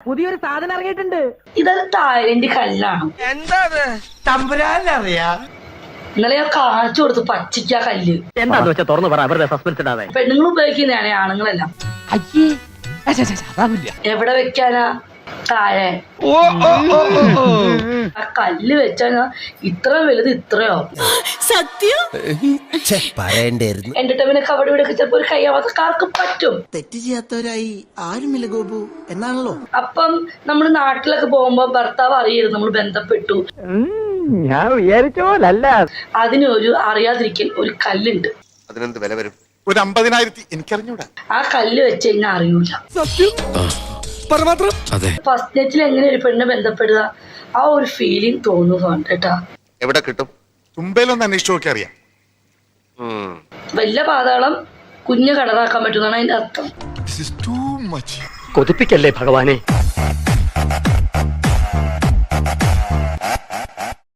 പുതിയൊരു സാധനം ഇറങ്ങിയിട്ടുണ്ട്. ഇതൊരു തായ്ലൻഡ് കല്ലാണ്. എന്താ തമ്പുരാനറിയാ? ഇന്നലെ ഞാൻ കാണിച്ചു കൊടുത്തു പച്ചിക്ക കല്ല്. എന്താന്ന് വെച്ചാൽ തുറന്നു പറ, അവരുടെ സസ്പെൻസ് ഇടാതെ. പെണ്ണുങ്ങൾ ഉപയോഗിക്കുന്നതാണ്, ആണുങ്ങളെല്ലാം. എവിടെ വെക്കാനാ? താഴെ. ആ കല്ല് വെച്ചാ ഇത്ര വലുത് ഇത്രയോ സത്യം എന്റർടൈൻമെന്റ് അവിടെ ഇവിടെ ചിലപ്പോ ഒരു കയ്യാവാത്തക്കാർക്ക് പറ്റും. തെറ്റ് ചെയ്യാത്തവരായി ആരുമില്ല ഗോപു എന്നാണല്ലോ. അപ്പം നമ്മുടെ നാട്ടിലൊക്കെ പോകുമ്പോ ഭർത്താവ് അറിയരുത് നമ്മൾ ബന്ധപ്പെട്ടു. ഞാൻ വിചാരിച്ചോലല്ല. അതിനൊരു അറിയാതിരിക്കൽ ഒരു കല്ലുണ്ട്. അതിനെന്ത് വില വരും? ഒരു 50,000 എനിക്കറിഞ്ഞൂടാ. ആ കല്ല് വെച്ച് കഴിഞ്ഞാൽ അറിയൂല. ഫസ്റ്റ് ഡേറ്റിൽ എങ്ങനെ ഒരു പെണ്ണ് ബന്ധപ്പെടുക, ആ ഒരു ഫീലിംഗ് തോന്നുന്നുണ്ട് കേട്ടാ. എവിടെ കിട്ടും? തുമ്പയിലൊന്ന് അന്വേഷിച്ചു നോക്കി അറിയാം. വലിയ പാതാളം കുഞ്ഞു കടതാക്കാൻ പറ്റുന്നതാണ് അതിന്റെ അർത്ഥം. കൊതിപ്പിക്കല്ലേ ഭഗവാനെ.